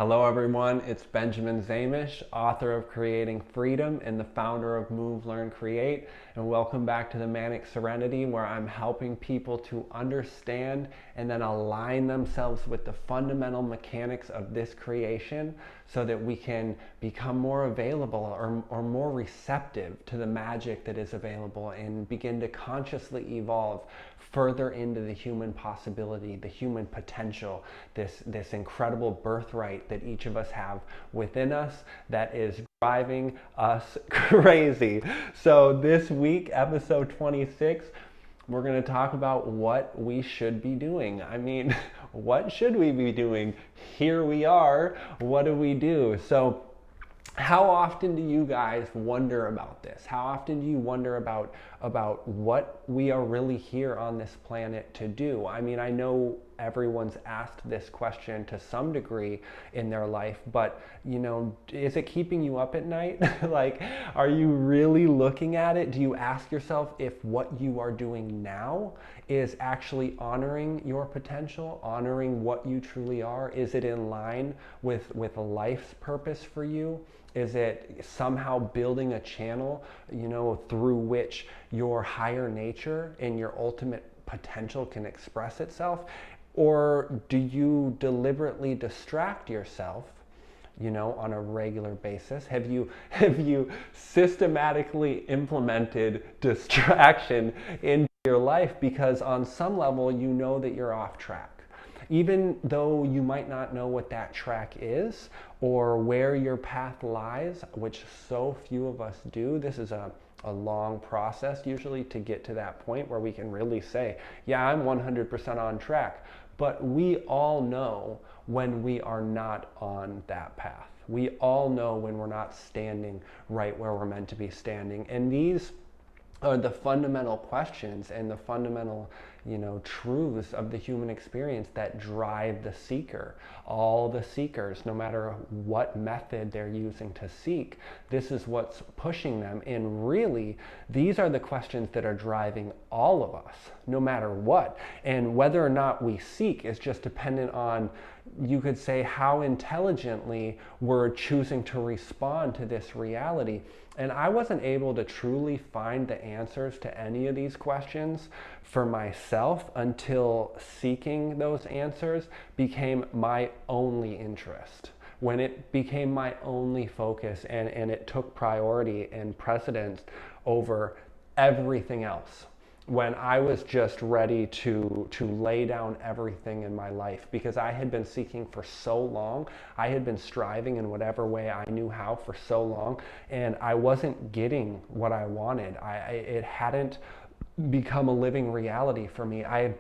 Hello everyone, it's Benjamin Zamish, author of Creating Freedom and the founder of Move, Learn, Create, and welcome back to the Manic Serenity, where I'm helping people to understand and then align themselves with the fundamental mechanics of this creation so that we can become more available or more receptive to the magic that is available and begin to consciously evolve further into the human possibility, the human potential, this incredible birthright that each of us have within us that is driving us crazy. So this week, episode 26, we're going to talk about what we should be doing. I mean, what should we be doing? Here we are. What do we do? So how often do you guys wonder about this? How often do you wonder about what we are really here on this planet to do? I mean, I know everyone's asked this question to some degree in their life, but is it keeping you up at night? Like, are you really looking at it? Do you ask yourself if what you are doing now is actually honoring your potential, honoring what you truly are? Is it in line with a life's purpose for you? Is it somehow building a channel, through which your higher nature and your ultimate potential can express itself? Or do you deliberately distract yourself, on a regular basis? Have you systematically implemented distraction into your life because on some level you know that you're off track? Even though you might not know what that track is or where your path lies, which so few of us do. This is a long process usually to get to that point where we can really say, yeah, I'm 100% on track. But we all know when we are not on that path. We all know when we're not standing right where we're meant to be standing. And these are the fundamental questions and the fundamental truths of the human experience that drive the seeker. All the seekers, no matter what method they're using to seek, this is what's pushing them. And really, these are the questions that are driving all of us, no matter what. And whether or not we seek is just dependent on, you could say, how intelligently we're choosing to respond to this reality. And I wasn't able to truly find the answers to any of these questions for myself until seeking those answers became my only interest. When it became my only focus and it took priority and precedence over everything else. When I was just ready to lay down everything in my life, because I had been seeking for so long, I had been striving in whatever way I knew how for so long, and I wasn't getting what I wanted. It hadn't become a living reality for me. I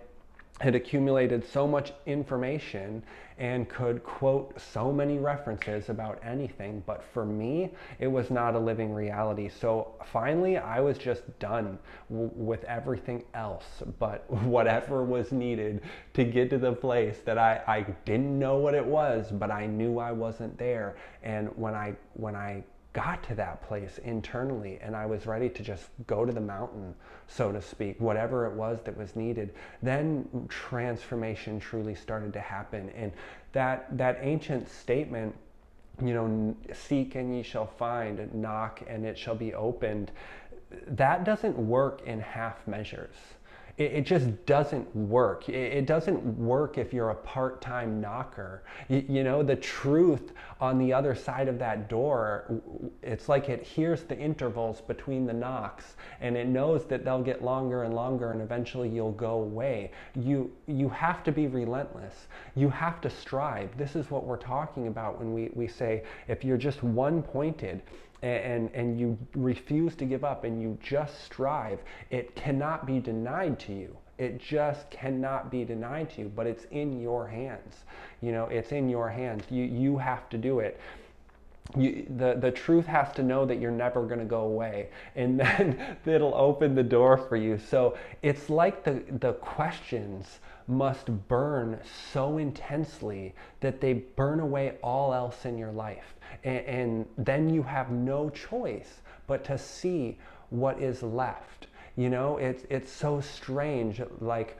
had accumulated so much information and could quote so many references about anything, but for me, it was not a living reality. So finally, I was just done with everything else but whatever was needed to get to the place that I didn't know what it was, but I knew I wasn't there. And when I got to that place internally and I was ready to just go to the mountain, so to speak, whatever it was that was needed, then transformation truly started to happen. And that ancient statement, seek and ye shall find, knock and it shall be opened, that doesn't work in half measures. It just doesn't work. It doesn't work if you're a part-time knocker. The truth on the other side of that door, it's like it hears the intervals between the knocks and it knows that they'll get longer and longer and eventually you'll go away. You have to be relentless. You have to strive. This is what we're talking about when we say if you're just one-pointed, and you refuse to give up and you just strive, it cannot be denied to you. It just cannot be denied to you, but it's in your hands. It's in your hands. You have to do it. The truth has to know that you're never going to go away, and then it'll open the door for you. So it's like the questions must burn so intensely that they burn away all else in your life. And then you have no choice but to see what is left. It's so strange. Like,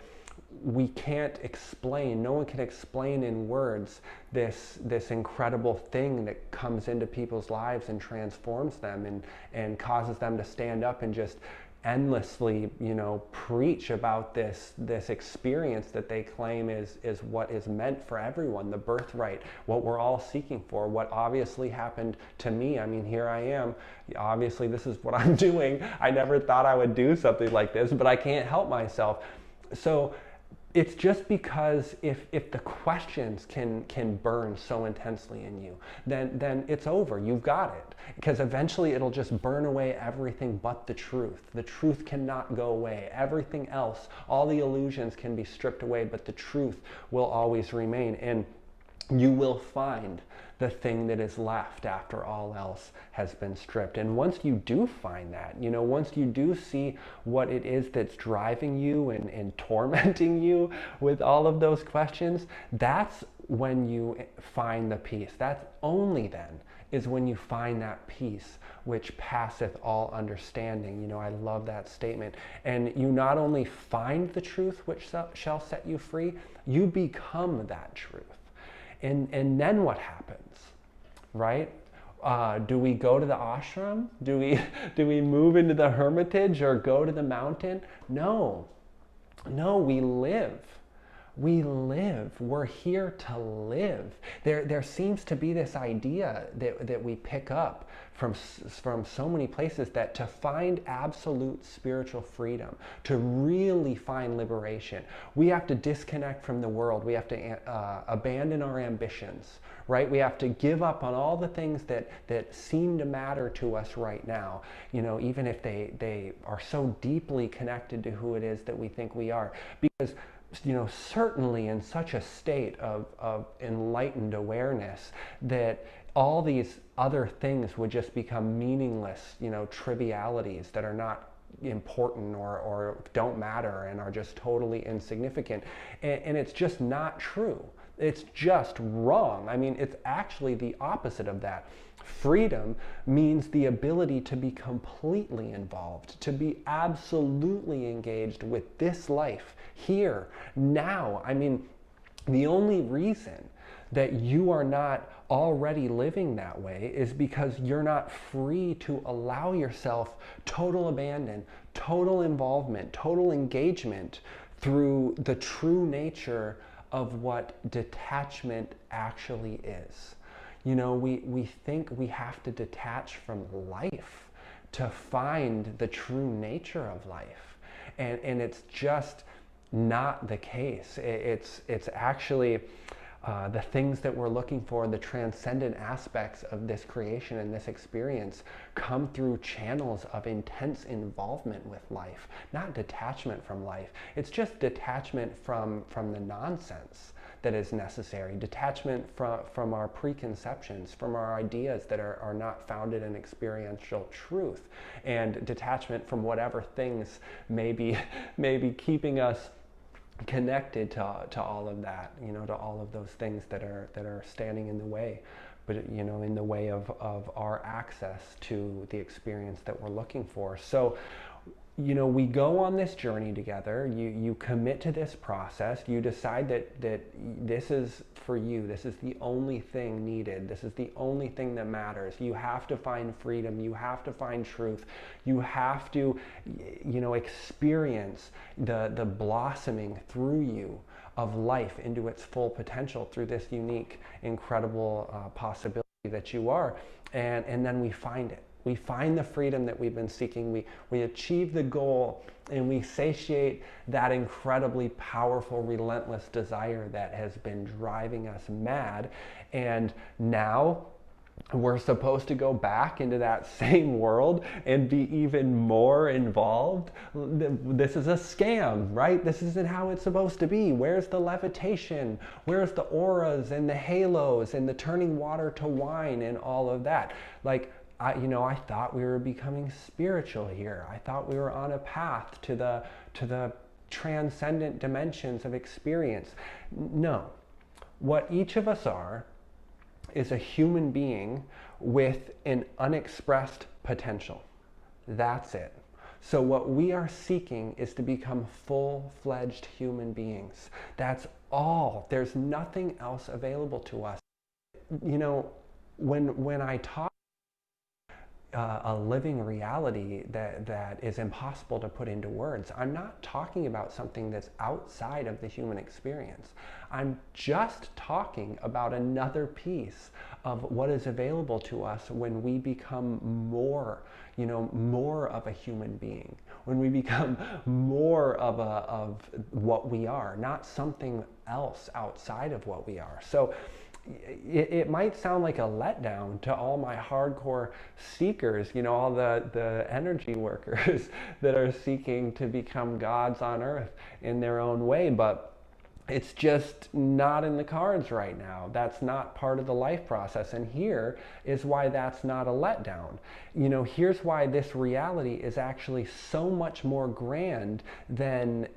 we can't explain, no one can explain in words this incredible thing that comes into people's lives and transforms them and causes them to stand up and just endlessly, preach about this experience that they claim is what is meant for everyone, the birthright, what we're all seeking for, what obviously happened to me. I mean, here I am. Obviously, this is what I'm doing. I never thought I would do something like this, but I can't help myself. So it's just because if the questions can burn so intensely in you, then it's over. You've got it. Because eventually it'll just burn away everything but the truth. The truth cannot go away. Everything else, all the illusions can be stripped away, but the truth will always remain. And you will find the thing that is left after all else has been stripped. And once you do find that, once you do see what it is that's driving you and tormenting you with all of those questions, that's when you find the peace. That's only then is when you find that peace which passeth all understanding. I love that statement. And you not only find the truth which shall set you free, you become that truth. And then what happens, right? Do we go to the ashram? Do we move into the hermitage or go to the mountain? No, we live. We live. We're here to live. There seems to be this idea that we pick up from so many places that to find absolute spiritual freedom, to really find liberation, we have to disconnect from the world. We have to abandon our ambitions, right? We have to give up on all the things that seem to matter to us right now, even if they are so deeply connected to who it is that we think we are. Because certainly in such a state of enlightened awareness that all these other things would just become meaningless, trivialities that are not important or don't matter and are just totally insignificant. And it's just not true. It's just wrong. I mean, it's actually the opposite of that. Freedom means the ability to be completely involved, to be absolutely engaged with this life, here, now. I mean, the only reason that you are not already living that way is because you're not free to allow yourself total abandon, total involvement, total engagement through the true nature of what detachment actually is. We think we have to detach from life to find the true nature of life. And it's just not the case. It's actually the things that we're looking for, the transcendent aspects of this creation and this experience come through channels of intense involvement with life, not detachment from life. It's just detachment from the nonsense that is necessary, detachment from our preconceptions, from our ideas that are not founded in experiential truth, and detachment from whatever things may be keeping us connected to all of that, to all of those things that are standing in the way, but in the way of our access to the experience that we're looking for. So we go on this journey together. You commit to this process. You decide that this is for you. This is the only thing needed. This is the only thing that matters. You have to find freedom. You have to find truth. You have to, experience the blossoming through you of life into its full potential through this unique, incredible possibility that you are. And then we find it. We find the freedom that we've been seeking. We achieve the goal, and we satiate that incredibly powerful, relentless desire that has been driving us mad. And now we're supposed to go back into that same world and be even more involved. This is a scam, right? This isn't how it's supposed to be. Where's the levitation? Where's the auras and the halos and the turning water to wine and all of that? I thought we were becoming spiritual here. I thought we were on a path to the transcendent dimensions of experience. No. What each of us are is a human being with an unexpressed potential. That's it. So what we are seeking is to become full-fledged human beings. That's all. There's nothing else available to us. You know, when I talk a living reality that is impossible to put into words, I'm not talking about something that's outside of the human experience. I'm just talking about another piece of what is available to us when we become more, more of a human being, when we become more of what we are, not something else outside of what we are. So it might sound like a letdown to all my hardcore seekers, all the energy workers that are seeking to become gods on earth in their own way, but it's just not in the cards right now. That's not part of the life process. And here is why that's not a letdown. Here's why this reality is actually so much more grand than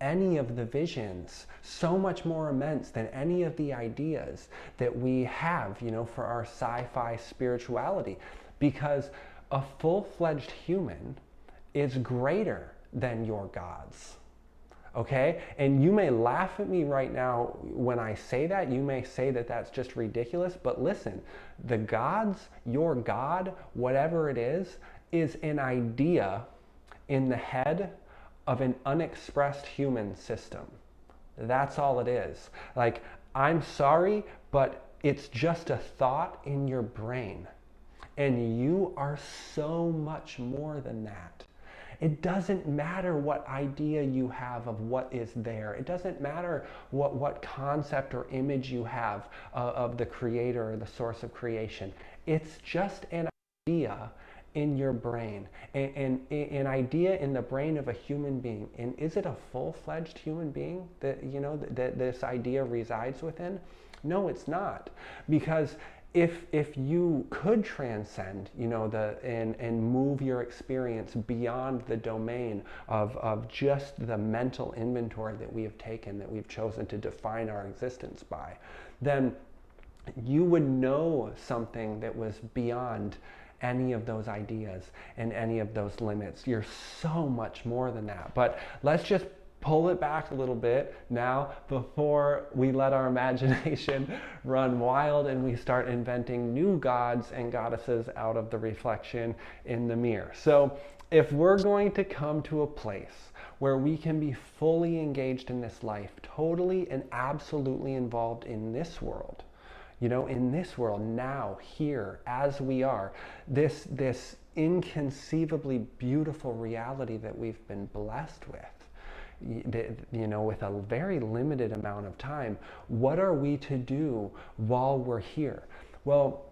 any of the visions, so much more immense than any of the ideas that we have, for our sci-fi spirituality. Because a full-fledged human is greater than your gods. Okay? And you may laugh at me right now when I say that. You may say that that's just ridiculous. But listen, the gods, your God, whatever it is an idea in the head of an unexpressed human system. That's all it is. Like, I'm sorry, but it's just a thought in your brain. And you are so much more than that. It doesn't matter what idea you have of what is there. It doesn't matter what concept or image you have of the creator or the source of creation. It's just an idea in your brain, and an idea in the brain of a human being. And is it a full-fledged human being that that this idea resides within? No, it's not, because if you could transcend, and move your experience beyond the domain of just the mental inventory that we have taken, that we've chosen to define our existence by, then you would know something that was beyond any of those ideas and any of those limits. You're so much more than that. But let's just pull it back a little bit now before we let our imagination run wild and we start inventing new gods and goddesses out of the reflection in the mirror. So if we're going to come to a place where we can be fully engaged in this life, totally and absolutely involved in this world, in this world now, here, as we are, this inconceivably beautiful reality that we've been blessed with, with a very limited amount of time, what are we to do while we're here? Well,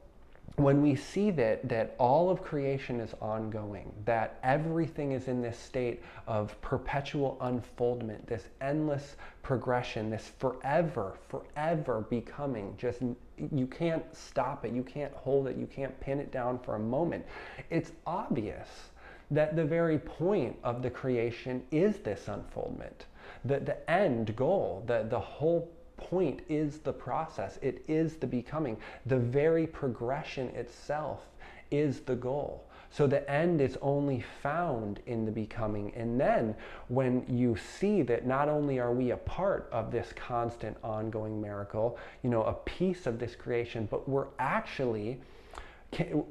when we see that all of creation is ongoing, that everything is in this state of perpetual unfoldment, this endless progression, this forever becoming, just you can't stop it, you can't hold it, you can't pin it down for a moment. It's obvious that the very point of the creation is this unfoldment. The end goal, the whole point is the process. It is the becoming. The very progression itself is the goal. So the end is only found in the becoming. And then when you see that not only are we a part of this constant ongoing miracle, a piece of this creation, but we're actually,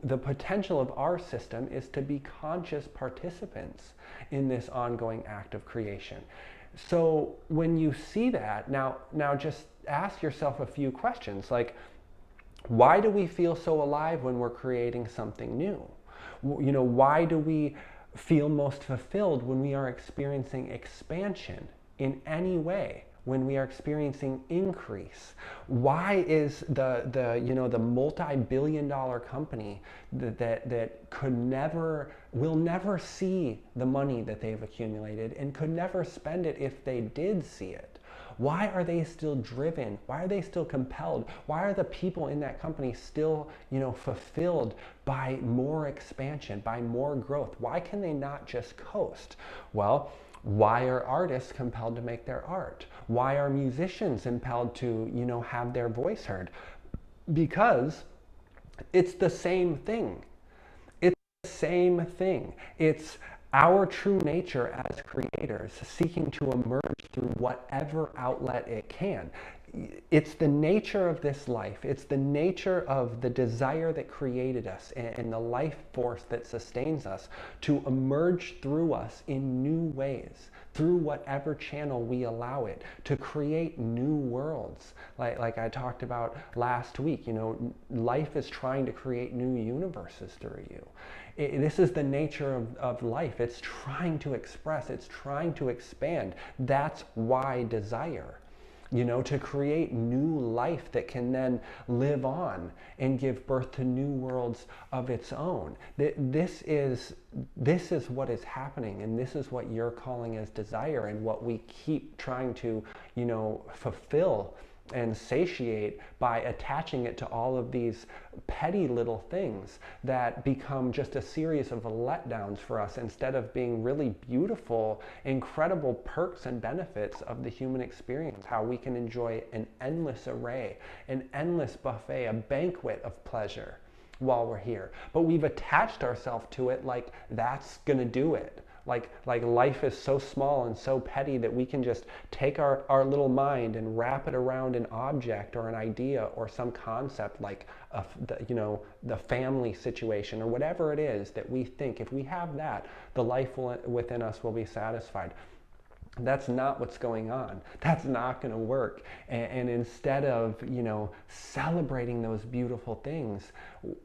the potential of our system is to be conscious participants in this ongoing act of creation. So when you see that, now just ask yourself a few questions, like, why do we feel so alive when we're creating something new? Why do we feel most fulfilled when we are experiencing expansion in any way? When we are experiencing increase? Why is the multi-billion-dollar company that will never see the money that they've accumulated and could never spend it if they did see it? Why are they still driven? Why are they still compelled? Why are the people in that company still, fulfilled by more expansion, by more growth? Why can they not just coast? Well, why are artists compelled to make their art? Why are musicians compelled to, have their voice heard? Because it's the same thing. It's the same thing. It's Our true nature as creators, seeking to emerge through whatever outlet it can. It's the nature of this life. It's the nature of the desire that created us and the life force that sustains us to emerge through us in new ways, through whatever channel we allow it, to create new worlds. Like I talked about last week, life is trying to create new universes through you. This is the nature of life. It's trying to express, it's trying to expand. That's why desire. To create new life that can then live on and give birth to new worlds of its own. This is what is happening, and this is what you're calling as desire, and what we keep trying to, fulfill and satiate by attaching it to all of these petty little things that become just a series of letdowns for us, instead of being really beautiful, incredible perks and benefits of the human experience. How we can enjoy an endless array, an endless buffet, a banquet of pleasure while we're here. But we've attached ourselves to it like that's gonna do it. Like life is so small and so petty that we can just take our little mind and wrap it around an object or an idea or some concept, like the family situation or whatever it is that we think. If we have that, the life within us will be satisfied. That's not what's going on. That's not going to work. And instead of, celebrating those beautiful things,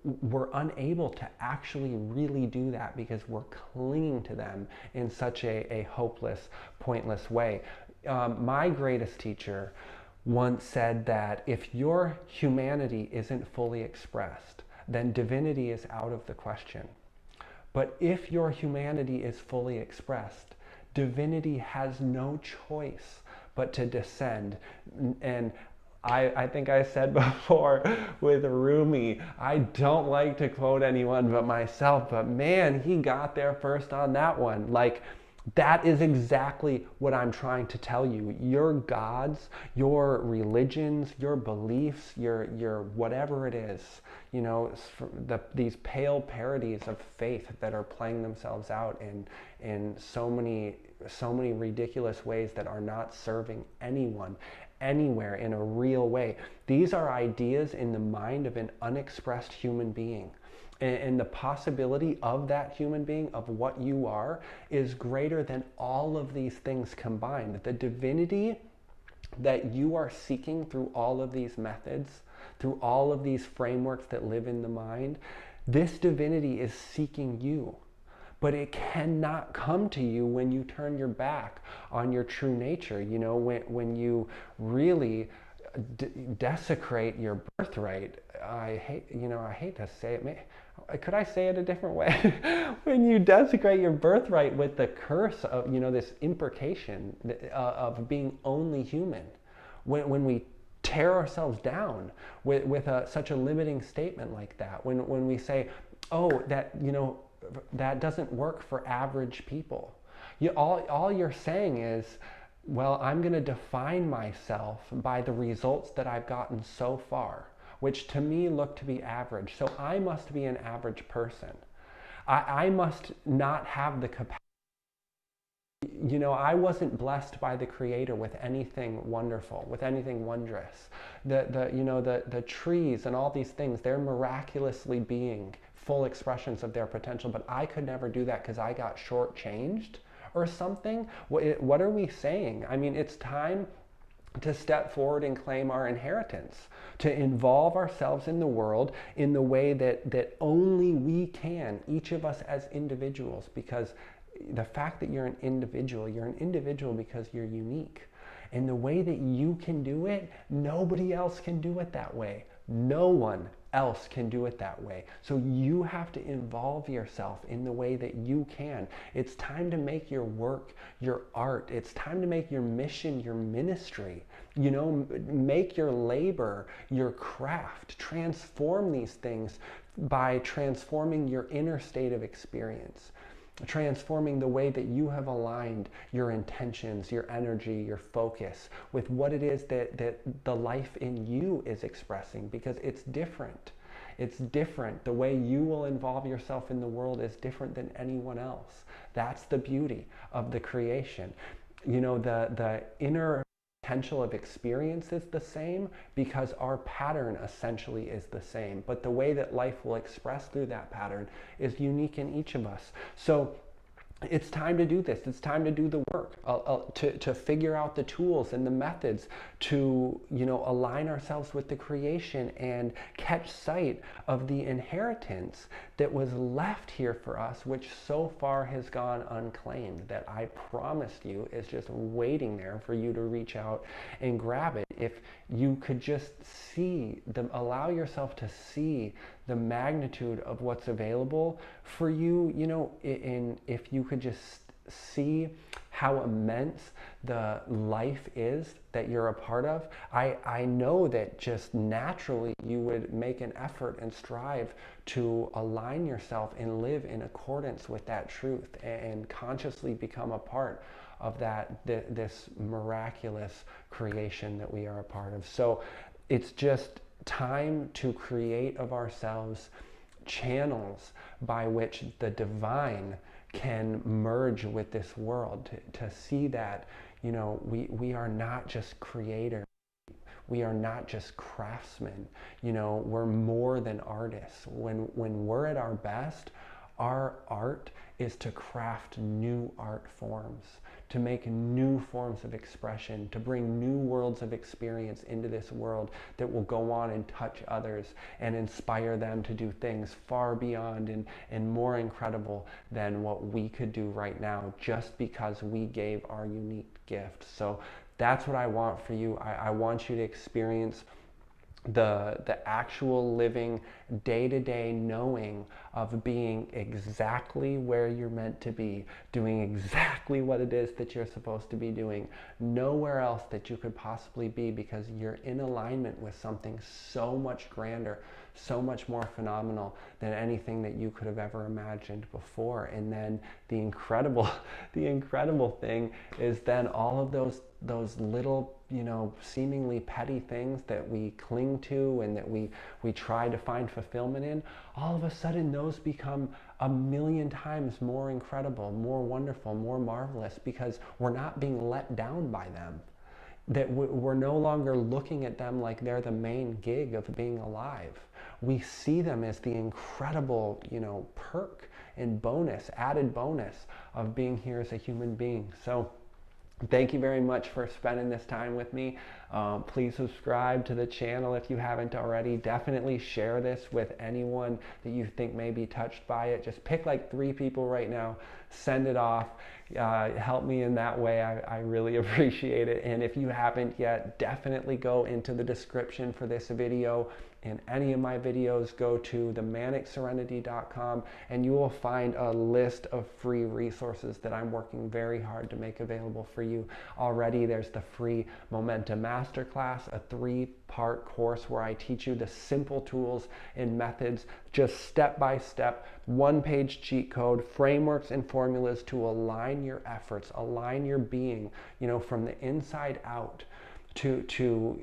we're unable to actually really do that because we're clinging to them in such a hopeless, pointless way. My greatest teacher once said that if your humanity isn't fully expressed, then divinity is out of the question. But if your humanity is fully expressed, divinity has no choice but to descend. And I think I said before with Rumi, I don't like to quote anyone but myself, but man, he got there first on that one. That is exactly what I'm trying to tell you. Your gods, your religions, your beliefs, your whatever it is, these pale parodies of faith that are playing themselves out in so many ridiculous ways that are not serving anyone anywhere in a real way. These are ideas in the mind of an unexpressed human being. And the possibility of that human being, of what you are, is greater than all of these things combined. That the divinity that you are seeking through all of these methods, through all of these frameworks that live in the mind, this divinity is seeking you. But it cannot come to you when you turn your back on your true nature. When you really desecrate your birthright. I hate to say it. Could I say it a different way? When you desecrate your birthright with the curse of, this imprecation of being only human. When we tear ourselves down with such a limiting statement like that. When we say, oh, that doesn't work for average people. All you're saying is, well, I'm going to define myself by the results that I've gotten so far, which to me look to be average. So I must be an average person. I must not have the capacity. I wasn't blessed by the Creator with anything wonderful, with anything wondrous. The trees and all these things, they're miraculously being full expressions of their potential, but I could never do that because I got shortchanged or something. What are we saying? I mean, it's time to step forward and claim our inheritance, to involve ourselves in the world in the way that only we can, each of us as individuals, because the fact that you're an individual because you're unique. And the way that you can do it, nobody else can do it that way. No one else can do it that way. So you have to involve yourself in the way that you can. It's time to make your work your art. It's time to make your mission your ministry. Make your labor your craft. Transform these things by transforming your inner state of experience. Transforming the way that you have aligned your intentions, your energy, your focus with what it is that the life in you is expressing, because it's different. It's different. The way you will involve yourself in the world is different than anyone else. That's the beauty of the creation. You know, the inner potential of experience is the same because our pattern essentially is the same. But the way that life will express through that pattern is unique in each of us. So it's time to do this. It's time to do the work, to figure out the tools and the methods to, you know, align ourselves with the creation and catch sight of the inheritance that was left here for us, which so far has gone unclaimed, that I promised you is just waiting there for you to reach out and grab it. If you could just allow yourself to see the magnitude of what's available for you, you know, if you could just see how immense the life is that you're a part of, I know that just naturally you would make an effort and strive to align yourself and live in accordance with that truth and consciously become a part of this miraculous creation that we are a part of. So it's just time to create of ourselves channels by which the divine can merge with this world, to see that, you know, we are not just creators. We are not just craftsmen. You know, we're more than artists. When we're at our best, our art is to craft new art forms, to make new forms of expression, to bring new worlds of experience into this world that will go on and touch others and inspire them to do things far beyond and more incredible than what we could do right now, just because we gave our unique gift. So that's what I want for you. I want you to experience the actual living day-to-day knowing of being exactly where you're meant to be, doing exactly what it is that you're supposed to be doing, nowhere else that you could possibly be, because you're in alignment with something so much grander, so much more phenomenal than anything that you could have ever imagined before. And then the incredible thing is then all of those little, you know, seemingly petty things that we cling to and that we try to find fulfillment in, all of a sudden those become a million times more incredible, more wonderful, more marvelous, because we're not being let down by them. That we're no longer looking at them like they're the main gig of being alive. We see them as the incredible, you know, perk and bonus, added bonus of being here as a human being. So thank you very much for spending this time with me. Please subscribe to the channel if you haven't already. Definitely share this with anyone that you think may be touched by it. Just pick like 3 people right now, send it off. Help me in that way. I really appreciate it. And if you haven't yet, definitely go into the description for this video and any of my videos. Go to themanicserenity.com and you will find a list of free resources that I'm working very hard to make available for you. Already there's the free Momentum Masterclass, a 3-part course where I teach you the simple tools and methods, just step by step, 1-page cheat code, frameworks and formulas to align your efforts, align your being, you know, from the inside out, to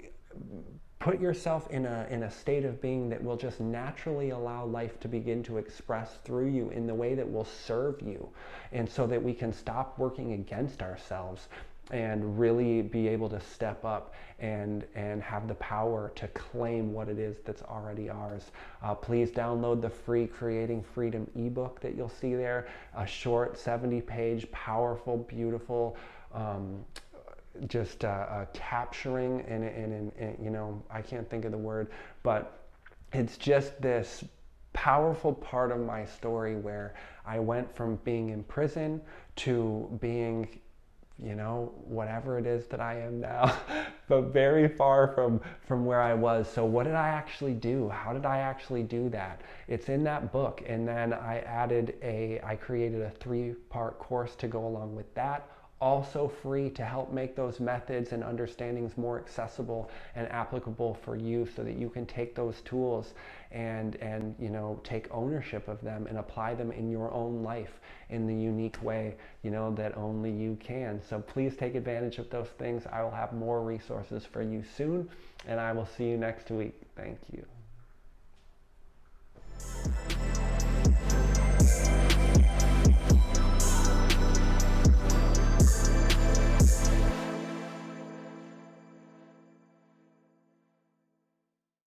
put yourself in a state of being that will just naturally allow life to begin to express through you in the way that will serve you, and so that we can stop working against ourselves and really be able to step up and have the power to claim what it is that's already ours. Please download the free Creating Freedom ebook that you'll see there, a short 70-page, powerful, beautiful, just capturing and you know, I can't think of the word, but it's just this powerful part of my story where I went from being in prison to being, you know, whatever it is that I am now, but very far from where I was. So what did I actually do? How did I actually do that? It's in that book. And then I created a 3-part course to go along with that, also free, to help make those methods and understandings more accessible and applicable for you, so that you can take those tools and you know, take ownership of them and apply them in your own life in the unique way, you know, that only you can. So please take advantage of those things. I will have more resources for you soon, and I will see you next week. Thank you.